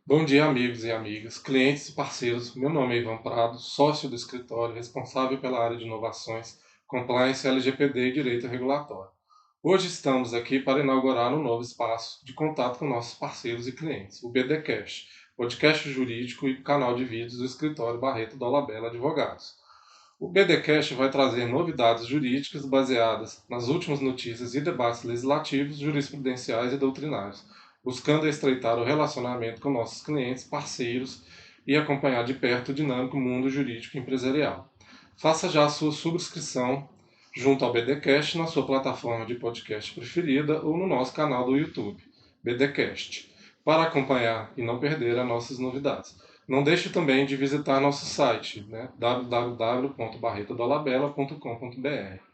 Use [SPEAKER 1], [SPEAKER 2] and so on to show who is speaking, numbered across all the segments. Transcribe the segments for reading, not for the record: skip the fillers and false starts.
[SPEAKER 1] Bom dia, amigos e amigas, clientes e parceiros. Meu nome é Ivan Prado, sócio do escritório responsável pela área de inovações, compliance, LGPD e direito regulatório. Hoje estamos aqui para inaugurar um novo espaço de contato com nossos parceiros e clientes, o BDcast, podcast jurídico e canal de vídeos do escritório Barreto Dolabella Advogados. O BDcast vai trazer novidades jurídicas baseadas nas últimas notícias e debates legislativos, jurisprudenciais e doutrinários, buscando estreitar o relacionamento com nossos clientes, parceiros e acompanhar de perto o dinâmico mundo jurídico empresarial. Faça já a sua subscrição junto ao BDcast na sua plataforma de podcast preferida ou no nosso canal do YouTube, BDcast, para acompanhar e não perder as nossas novidades. Não deixe também de visitar nosso site, www.barretodolabella.com.br.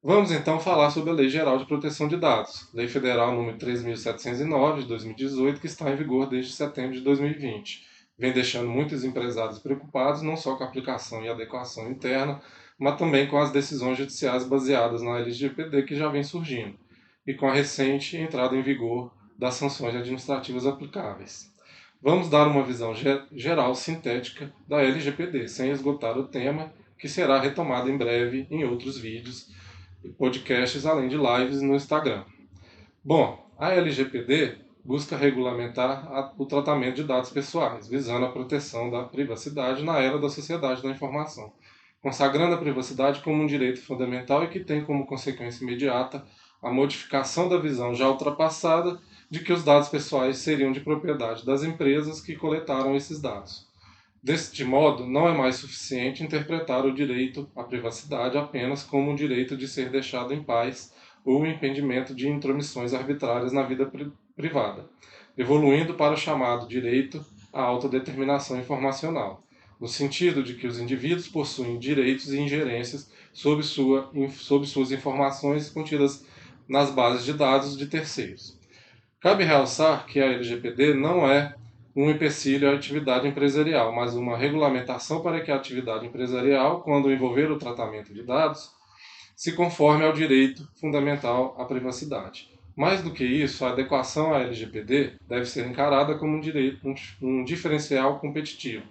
[SPEAKER 1] Vamos então falar sobre a Lei Geral de Proteção de Dados, Lei Federal número 3.709 de 2018, que está em vigor desde setembro de 2020. Vem deixando muitos empresários preocupados não só com a aplicação e adequação interna, mas também com as decisões judiciais baseadas na LGPD que já vem surgindo, e com a recente entrada em vigor das sanções administrativas aplicáveis. Vamos dar uma visão geral sintética da LGPD, sem esgotar o tema, que será retomado em breve em outros vídeos e podcasts, além de lives no Instagram. Bom, a LGPD busca regulamentar o tratamento de dados pessoais, visando a proteção da privacidade na era da sociedade da informação, consagrando a privacidade como um direito fundamental e que tem como consequência imediata a modificação da visão já ultrapassada de que os dados pessoais seriam de propriedade das empresas que coletaram esses dados. Deste modo, não é mais suficiente interpretar o direito à privacidade apenas como um direito de ser deixado em paz ou o impedimento de intromissões arbitrárias na vida privada, evoluindo para o chamado direito à autodeterminação informacional, no sentido de que os indivíduos possuem direitos e ingerências sobre suas informações contidas nas bases de dados de terceiros. Cabe realçar que a LGPD não é um empecilho à atividade empresarial, mas uma regulamentação para que a atividade empresarial, quando envolver o tratamento de dados, se conforme ao direito fundamental à privacidade. Mais do que isso, a adequação à LGPD deve ser encarada como um diferencial competitivo,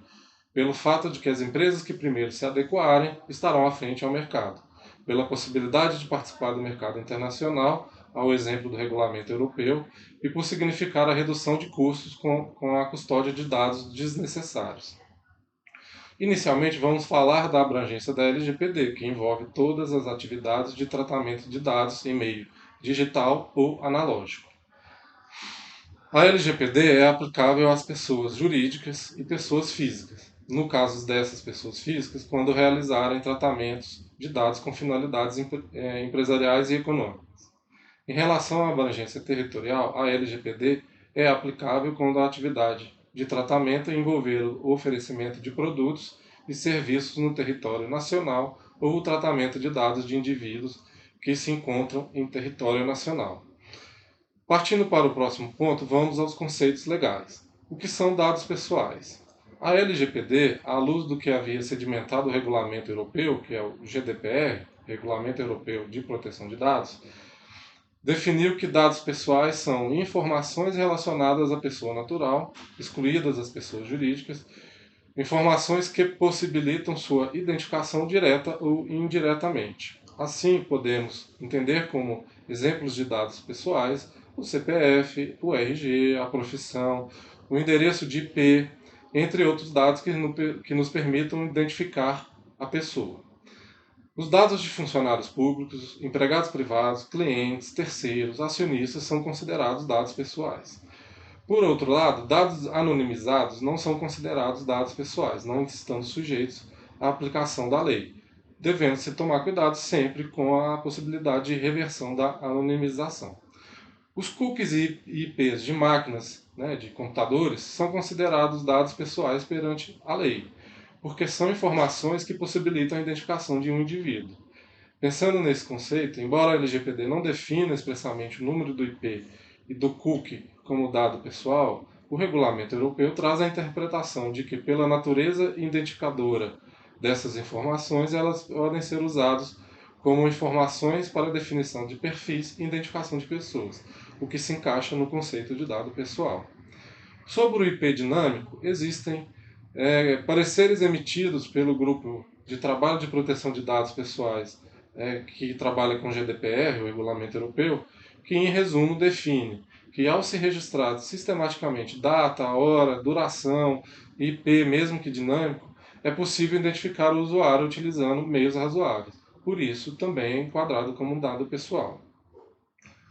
[SPEAKER 1] pelo fato de que as empresas que primeiro se adequarem estarão à frente ao mercado, pela possibilidade de participar do mercado internacional, ao exemplo do regulamento europeu, e por significar a redução de custos com a custódia de dados desnecessários. Inicialmente, vamos falar da abrangência da LGPD, que envolve todas as atividades de tratamento de dados em meio digital ou analógico. A LGPD é aplicável às pessoas jurídicas e pessoas físicas, no caso dessas pessoas físicas, quando realizarem tratamentos de dados com finalidades empresariais e econômicas. Em relação à abrangência territorial, a LGPD é aplicável quando a atividade de tratamento envolver o oferecimento de produtos e serviços no território nacional ou o tratamento de dados de indivíduos que se encontram em território nacional. Partindo para o próximo ponto, vamos aos conceitos legais. O que são dados pessoais? A LGPD, à luz do que havia sedimentado o regulamento europeu, que é o GDPR, Regulamento Europeu de Proteção de Dados, definiu que dados pessoais são informações relacionadas à pessoa natural, excluídas as pessoas jurídicas, informações que possibilitam sua identificação direta ou indiretamente. Assim, podemos entender como exemplos de dados pessoais o CPF, o RG, a profissão, o endereço de IP, entre outros dados que nos permitam identificar a pessoa. Os dados de funcionários públicos, empregados privados, clientes, terceiros, acionistas são considerados dados pessoais. Por outro lado, dados anonimizados não são considerados dados pessoais, não estando sujeitos à aplicação da lei, devendo-se tomar cuidado sempre com a possibilidade de reversão da anonimização. Os cookies e IPs de máquinas, de computadores, são considerados dados pessoais perante a lei, porque são informações que possibilitam a identificação de um indivíduo. Pensando nesse conceito, embora a LGPD não defina expressamente o número do IP e do cookie como dado pessoal, o regulamento europeu traz a interpretação de que, pela natureza identificadora dessas informações, elas podem ser usadas como informações para definição de perfis e identificação de pessoas, o que se encaixa no conceito de dado pessoal. Sobre o IP dinâmico, existem pareceres emitidos pelo Grupo de Trabalho de Proteção de Dados Pessoais, que trabalha com GDPR, o Regulamento Europeu, que, em resumo, define que, ao se registrar sistematicamente data, hora, duração, IP, mesmo que dinâmico, é possível identificar o usuário utilizando meios razoáveis. Por isso, também é enquadrado como um dado pessoal.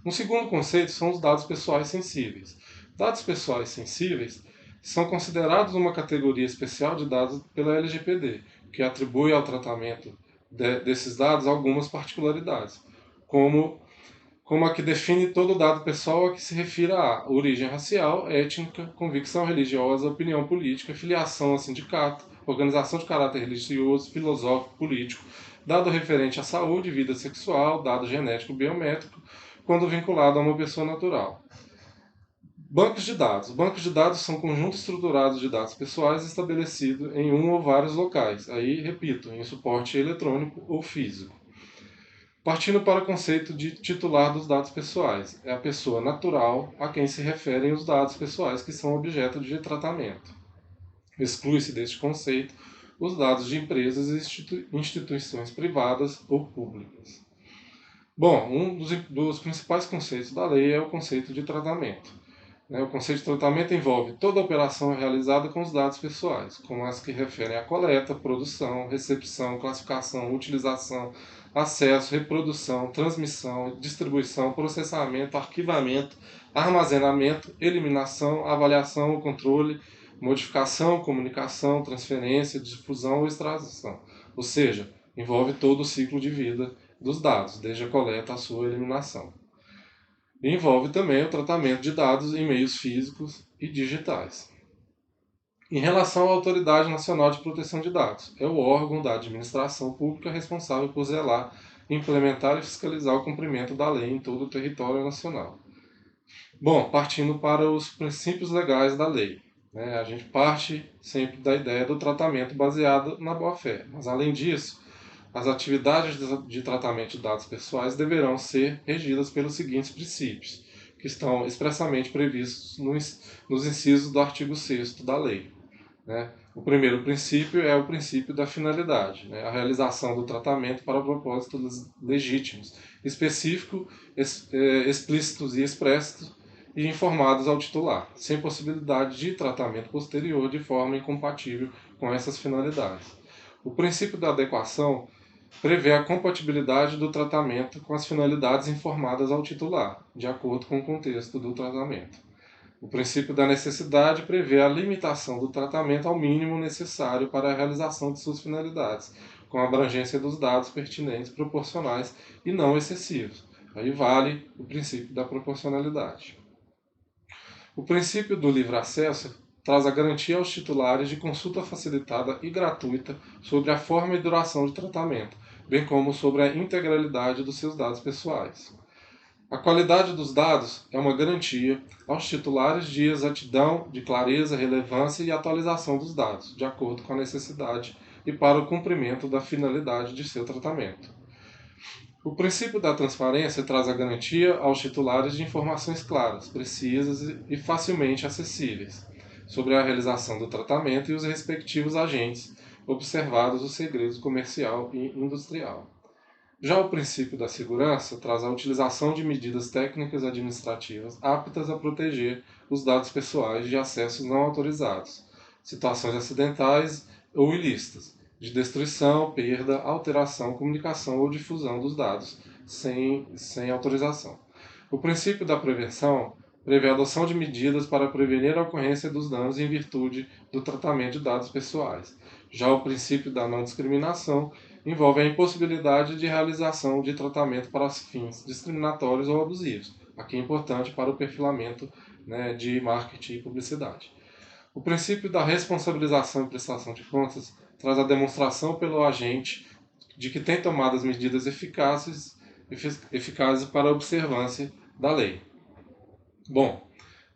[SPEAKER 1] Um segundo conceito são os dados pessoais sensíveis. Dados pessoais sensíveis são considerados uma categoria especial de dados pela LGPD, que atribui ao tratamento desses dados algumas particularidades, como a que define todo dado pessoal a que se refira a origem racial, étnica, convicção religiosa, opinião política, filiação a sindicato, organização de caráter religioso, filosófico, político, dado referente à saúde, vida sexual, dado genético biométrico, quando vinculado a uma pessoa natural. Bancos de dados. Bancos de dados são conjuntos estruturados de dados pessoais estabelecidos em um ou vários locais. Aí, repito, em suporte eletrônico ou físico. Partindo para o conceito de titular dos dados pessoais. É a pessoa natural a quem se referem os dados pessoais que são objeto de tratamento. Exclui-se deste conceito os dados de empresas e instituições privadas ou públicas. Bom, um dos principais conceitos da lei é o conceito de tratamento. O conceito de tratamento envolve toda operação realizada com os dados pessoais, como as que referem à coleta, produção, recepção, classificação, utilização, acesso, reprodução, transmissão, distribuição, processamento, arquivamento, armazenamento, eliminação, avaliação ou controle, modificação, comunicação, transferência, difusão ou extração. Ou seja, envolve todo o ciclo de vida dos dados, desde a coleta à sua eliminação. E envolve também o tratamento de dados em meios físicos e digitais. Em relação à Autoridade Nacional de Proteção de Dados, é o órgão da administração pública responsável por zelar, implementar e fiscalizar o cumprimento da lei em todo o território nacional. Bom, partindo para os princípios legais da lei. A gente parte sempre da ideia do tratamento baseado na boa-fé, mas além disso, as atividades de tratamento de dados pessoais deverão ser regidas pelos seguintes princípios, que estão expressamente previstos nos incisos do artigo 6º da lei. O primeiro princípio é o princípio da finalidade, a realização do tratamento para propósitos legítimos, específicos, explícitos e expressos e informados ao titular, sem possibilidade de tratamento posterior de forma incompatível com essas finalidades. O princípio da adequação prevê a compatibilidade do tratamento com as finalidades informadas ao titular, de acordo com o contexto do tratamento. O princípio da necessidade prevê a limitação do tratamento ao mínimo necessário para a realização de suas finalidades, com a abrangência dos dados pertinentes, proporcionais e não excessivos. Aí vale o princípio da proporcionalidade. O princípio do livre acesso traz a garantia aos titulares de consulta facilitada e gratuita sobre a forma e duração de tratamento, bem como sobre a integralidade dos seus dados pessoais. A qualidade dos dados é uma garantia aos titulares de exatidão, de clareza, relevância e atualização dos dados, de acordo com a necessidade e para o cumprimento da finalidade de seu tratamento. O princípio da transparência traz a garantia aos titulares de informações claras, precisas e facilmente acessíveis sobre a realização do tratamento e os respectivos agentes, observados os segredos comercial e industrial. Já o princípio da segurança traz a utilização de medidas técnicas administrativas aptas a proteger os dados pessoais de acessos não autorizados, situações acidentais ou ilícitas, de destruição, perda, alteração, comunicação ou difusão dos dados sem autorização. O princípio da prevenção prevê a adoção de medidas para prevenir a ocorrência dos danos em virtude do tratamento de dados pessoais. Já o princípio da não discriminação envolve a impossibilidade de realização de tratamento para fins discriminatórios ou abusivos, aqui é importante para o perfilamento de marketing e publicidade. O princípio da responsabilização e prestação de contas traz a demonstração pelo agente de que tem tomado as medidas eficazes para a observância da lei. Bom,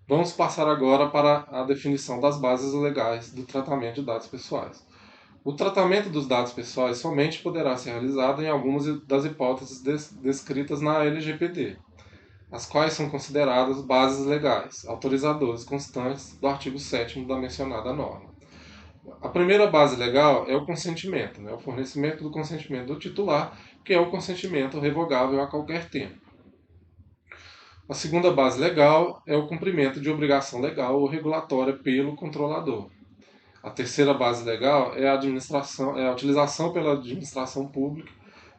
[SPEAKER 1] vamos passar agora para a definição das bases legais do tratamento de dados pessoais. O tratamento dos dados pessoais somente poderá ser realizado em algumas das hipóteses descritas na LGPD. as quais são consideradas bases legais, autorizadores constantes do artigo 7º da mencionada norma. A primeira base legal é o consentimento, o fornecimento do consentimento do titular, que é o consentimento revogável a qualquer tempo. A segunda base legal é o cumprimento de obrigação legal ou regulatória pelo controlador. A terceira base legal é a utilização pela administração pública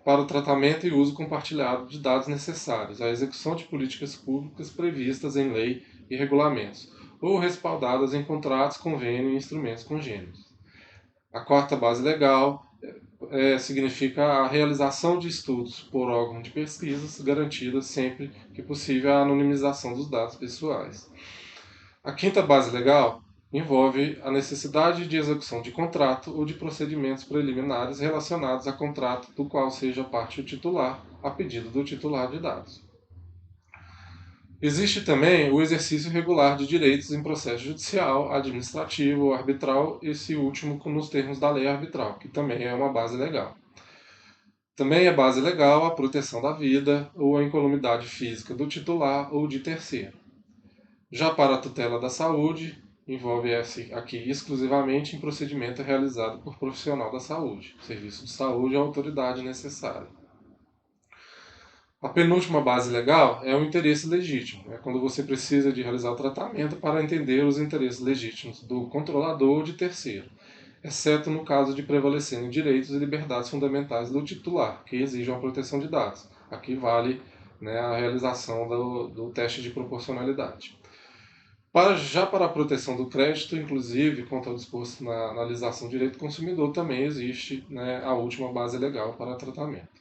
[SPEAKER 1] para o tratamento e uso compartilhado de dados necessários à execução de políticas públicas previstas em lei e regulamentos, ou respaldadas em contratos, convênios e instrumentos congêneros. A quarta base legal significa a realização de estudos por órgão de pesquisas, garantida sempre que possível a anonimização dos dados pessoais. A quinta base legal envolve a necessidade de execução de contrato ou de procedimentos preliminares relacionados a contrato do qual seja parte o titular, a pedido do titular de dados. Existe também o exercício regular de direitos em processo judicial, administrativo ou arbitral, esse último nos termos da lei arbitral, que também é uma base legal. Também é base legal a proteção da vida ou a incolumidade física do titular ou de terceiro. Já para a tutela da saúde, envolve-se aqui exclusivamente em procedimento realizado por profissional da saúde, serviço de saúde ou autoridade necessária. A penúltima base legal é o interesse legítimo, quando você precisa de realizar o tratamento para entender os interesses legítimos do controlador ou de terceiro, exceto no caso de prevalecerem direitos e liberdades fundamentais do titular, que exigem a proteção de dados. Aqui vale a realização do teste de proporcionalidade. Já para a proteção do crédito, inclusive, quanto ao disposto na legislação do direito do consumidor, também existe a última base legal para tratamento.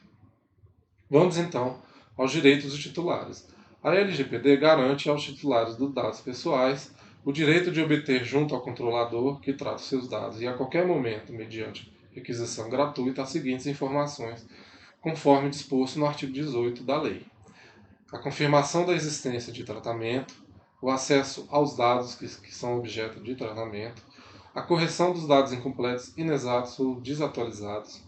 [SPEAKER 1] Vamos então aos direitos dos titulares. A LGPD garante aos titulares dos dados pessoais o direito de obter junto ao controlador que trata os seus dados e a qualquer momento, mediante requisição gratuita, as seguintes informações, conforme disposto no artigo 18 da lei: a confirmação da existência de tratamento, o acesso aos dados que são objeto de tratamento, a correção dos dados incompletos, inexatos ou desatualizados,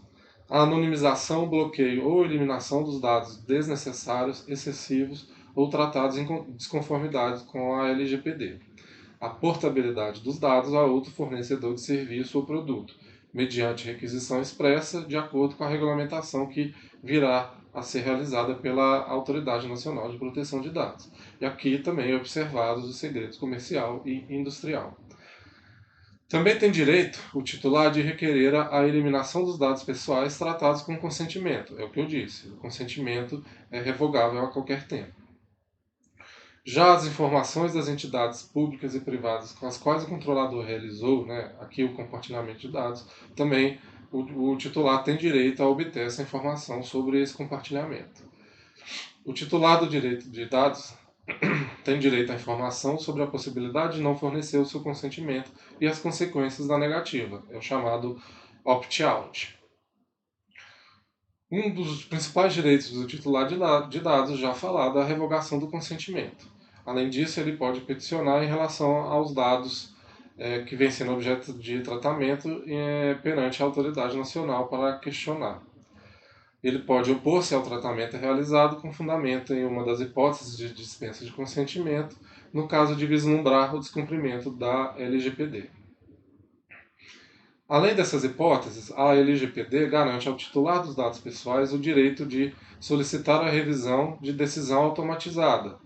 [SPEAKER 1] a anonimização, bloqueio ou eliminação dos dados desnecessários, excessivos ou tratados em desconformidade com a LGPD, a portabilidade dos dados a outro fornecedor de serviço ou produto, mediante requisição expressa de acordo com a regulamentação que virá a ser realizada pela Autoridade Nacional de Proteção de Dados. E aqui também observados os segredos comercial e industrial. Também tem direito o titular de requerer a eliminação dos dados pessoais tratados com consentimento. É o que eu disse, o consentimento é revogável a qualquer tempo. Já as informações das entidades públicas e privadas com as quais o controlador realizou, aqui o compartilhamento de dados, também o titular tem direito a obter essa informação sobre esse compartilhamento. O titular do direito de dados tem direito à informação sobre a possibilidade de não fornecer o seu consentimento e as consequências da negativa, é o chamado opt-out. Um dos principais direitos do titular de dados já falado é a revogação do consentimento. Além disso, ele pode peticionar em relação aos dados que vêm sendo objeto de tratamento perante a autoridade nacional para questionar. Ele pode opor-se ao tratamento realizado com fundamento em uma das hipóteses de dispensa de consentimento, no caso de vislumbrar o descumprimento da LGPD. Além dessas hipóteses, a LGPD garante ao titular dos dados pessoais o direito de solicitar a revisão de decisão automatizada,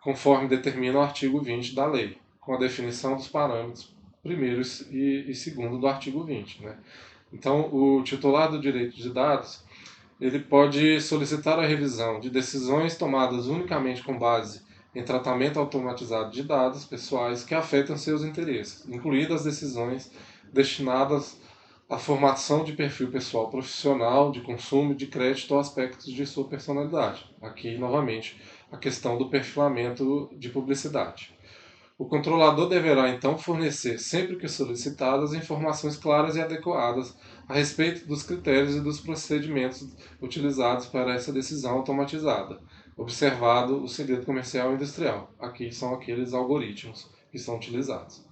[SPEAKER 1] conforme determina o artigo 20 da lei, com a definição dos parâmetros primeiro e segundo do artigo 20. Então, o titular do direito de dados ele pode solicitar a revisão de decisões tomadas unicamente com base em tratamento automatizado de dados pessoais que afetam seus interesses, incluídas decisões destinadas à formação de perfil pessoal profissional, de consumo, de crédito ou aspectos de sua personalidade. Aqui, novamente, a questão do perfilamento de publicidade. O controlador deverá, então, fornecer, sempre que solicitadas, informações claras e adequadas a respeito dos critérios e dos procedimentos utilizados para essa decisão automatizada, observado o segredo comercial e industrial. Aqui são aqueles algoritmos que são utilizados.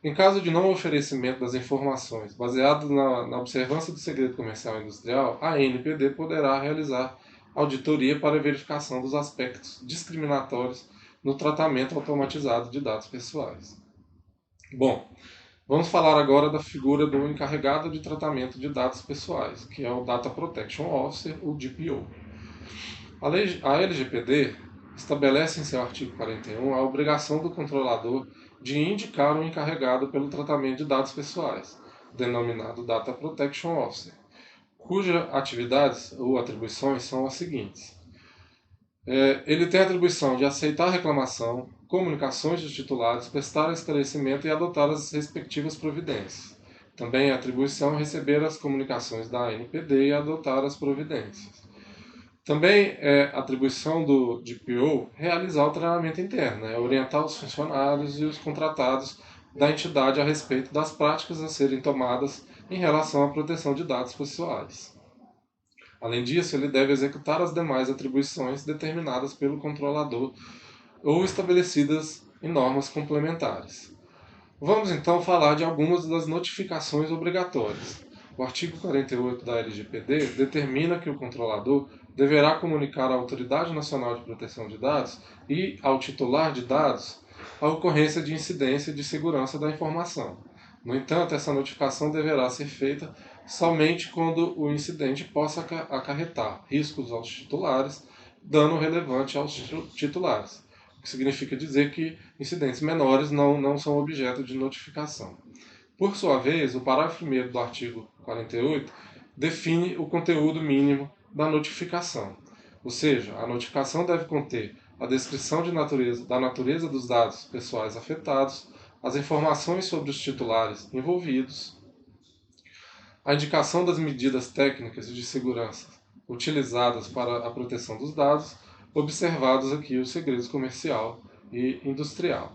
[SPEAKER 1] Em caso de não oferecimento das informações baseado na observância do segredo comercial e industrial, a ANPD poderá realizar auditoria para verificação dos aspectos discriminatórios no tratamento automatizado de dados pessoais. Bom, vamos falar agora da figura do encarregado de tratamento de dados pessoais, que é o Data Protection Officer, o DPO. A LGPD estabelece em seu artigo 41 a obrigação do controlador de indicar um encarregado pelo tratamento de dados pessoais, denominado Data Protection Officer, cujas atividades ou atribuições são as seguintes. Ele tem a atribuição de aceitar reclamação, comunicações dos titulares, prestar esclarecimento e adotar as respectivas providências. Também a atribuição receber as comunicações da ANPD e adotar as providências. Também é atribuição do DPO realizar o treinamento interno, orientar os funcionários e os contratados da entidade a respeito das práticas a serem tomadas em relação à proteção de dados pessoais. Além disso, ele deve executar as demais atribuições determinadas pelo controlador ou estabelecidas em normas complementares. Vamos então falar de algumas das notificações obrigatórias. O artigo 48 da LGPD determina que o controlador deverá comunicar à Autoridade Nacional de Proteção de Dados e ao titular de dados a ocorrência de incidência de segurança da informação. No entanto, essa notificação deverá ser feita somente quando o incidente possa acarretar riscos aos titulares, dano relevante aos titulares, o que significa dizer que incidentes menores não são objeto de notificação. Por sua vez, o parágrafo 1º do artigo 48 define o conteúdo mínimo da notificação, ou seja, a notificação deve conter a descrição da natureza dos dados pessoais afetados, as informações sobre os titulares envolvidos, a indicação das medidas técnicas de segurança utilizadas para a proteção dos dados, observados aqui os segredos comercial e industrial.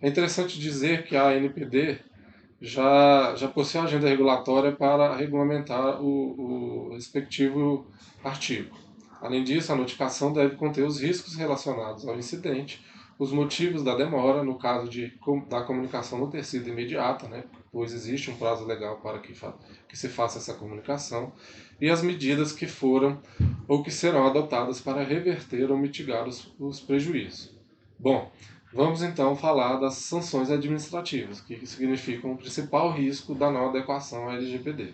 [SPEAKER 1] É interessante dizer que a ANPD já possui agenda regulatória para regulamentar o respectivo artigo. Além disso, a notificação deve conter os riscos relacionados ao incidente, os motivos da demora, no caso da comunicação não ter sido imediata, pois existe um prazo legal para que se faça essa comunicação, e as medidas que foram ou que serão adotadas para reverter ou mitigar os prejuízos. Bom, vamos então falar das sanções administrativas, que significam o principal risco da não adequação à LGPD.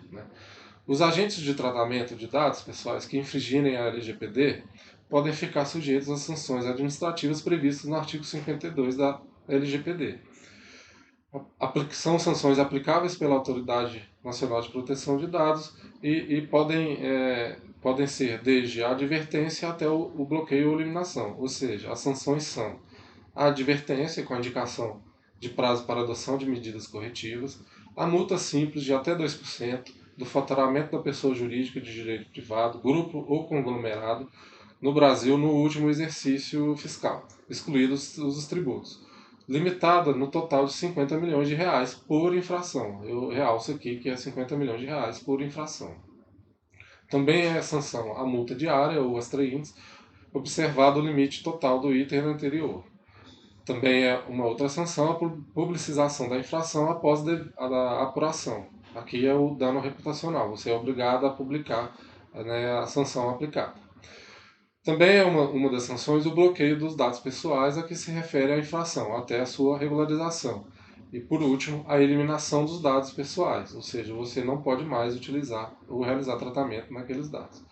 [SPEAKER 1] Os agentes de tratamento de dados pessoais que infringirem a LGPD podem ficar sujeitos às sanções administrativas previstas no artigo 52 da LGPD. São sanções aplicáveis pela Autoridade Nacional de Proteção de Dados e podem ser desde a advertência até o bloqueio ou eliminação, ou seja, as sanções são a advertência com a indicação de prazo para adoção de medidas corretivas, a multa simples de até 2% do faturamento da pessoa jurídica de direito privado, grupo ou conglomerado no Brasil no último exercício fiscal, excluídos os tributos, limitada no total de 50 milhões de reais por infração. Eu realço aqui que é 50 milhões de reais por infração. Também é sanção a multa diária ou extraíndice, observado o limite total do item anterior. Também é uma outra sanção a publicização da infração após a apuração. Aqui é o dano reputacional, você é obrigado a publicar a sanção aplicada. Também é uma das sanções o bloqueio dos dados pessoais a que se refere a infração, até a sua regularização. E, por último, a eliminação dos dados pessoais, ou seja, você não pode mais utilizar ou realizar tratamento naqueles dados.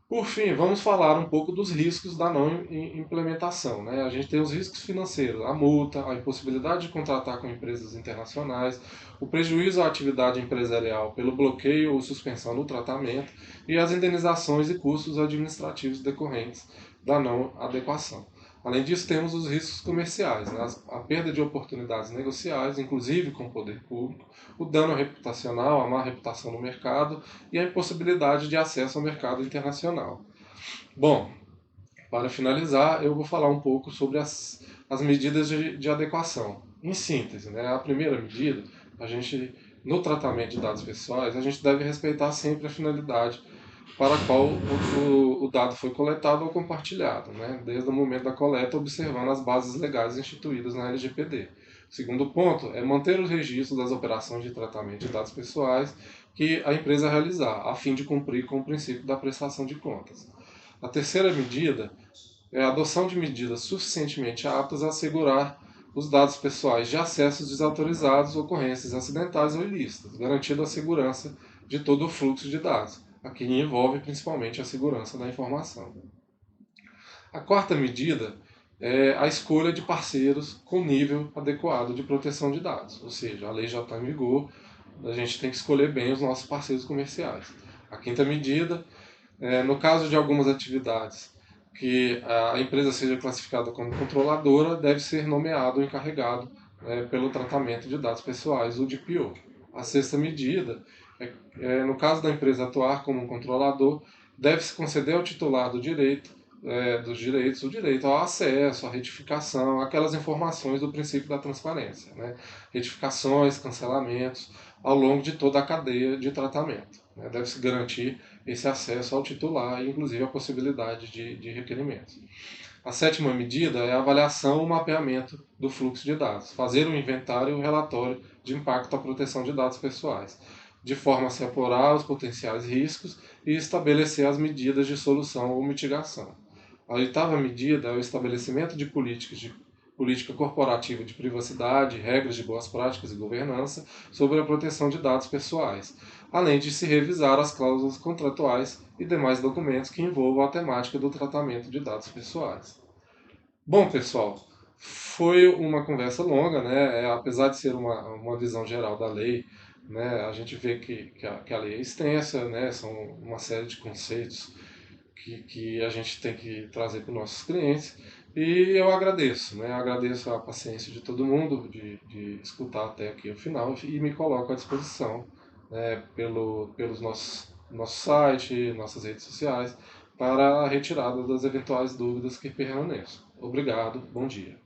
[SPEAKER 1] Por fim, vamos falar um pouco dos riscos da não implementação. A gente tem os riscos financeiros, a multa, a impossibilidade de contratar com empresas internacionais, o prejuízo à atividade empresarial pelo bloqueio ou suspensão do tratamento e as indenizações e custos administrativos decorrentes da não adequação. Além disso, temos os riscos comerciais, a perda de oportunidades negociais, inclusive com o poder público, o dano reputacional, a má reputação no mercado e a impossibilidade de acesso ao mercado internacional. Bom, para finalizar, eu vou falar um pouco sobre as medidas de adequação. Em síntese, a primeira medida, no tratamento de dados pessoais, a gente deve respeitar sempre a finalidade para a qual o dado foi coletado ou compartilhado, desde o momento da coleta, observando as bases legais instituídas na LGPD. O segundo ponto é manter os registros das operações de tratamento de dados pessoais que a empresa realizar, a fim de cumprir com o princípio da prestação de contas. A terceira medida é a adoção de medidas suficientemente aptas a assegurar os dados pessoais de acessos desautorizados, ocorrências acidentais ou ilícitas, garantindo a segurança de todo o fluxo de dados. Aqui envolve principalmente a segurança da informação. A quarta medida é a escolha de parceiros com nível adequado de proteção de dados, ou seja, a lei já está em vigor, a gente tem que escolher bem os nossos parceiros comerciais. A quinta medida, no caso de algumas atividades que a empresa seja classificada como controladora, deve ser nomeado o encarregado pelo tratamento de dados pessoais, o DPO. A sexta medida no caso da empresa atuar como um controlador, deve-se conceder ao titular dos direitos o direito ao acesso, à retificação, aquelas informações do princípio da transparência, né? Retificações, cancelamentos, ao longo de toda a cadeia de tratamento. Né? Deve-se garantir esse acesso ao titular e, inclusive, a possibilidade de requerimentos. A sétima medida é a avaliação e o mapeamento do fluxo de dados, fazer um inventário e um relatório de impacto à proteção de dados pessoais, de forma a se apurar os potenciais riscos e estabelecer as medidas de solução ou mitigação. A oitava medida é o estabelecimento de política corporativa de privacidade, regras de boas práticas e governança sobre a proteção de dados pessoais, além de se revisar as cláusulas contratuais e demais documentos que envolvam a temática do tratamento de dados pessoais. Bom, pessoal, foi uma conversa longa, né? Apesar de ser uma visão geral da lei, né? A gente vê que a lei é extensa, né? São uma série de conceitos que a gente tem que trazer para os nossos clientes. E eu agradeço, né? Agradeço a paciência de todo mundo, de escutar até aqui o final e me coloco à disposição, né, pelos nosso site, nossas redes sociais, para a retirada das eventuais dúvidas que permaneçam. Obrigado, bom dia.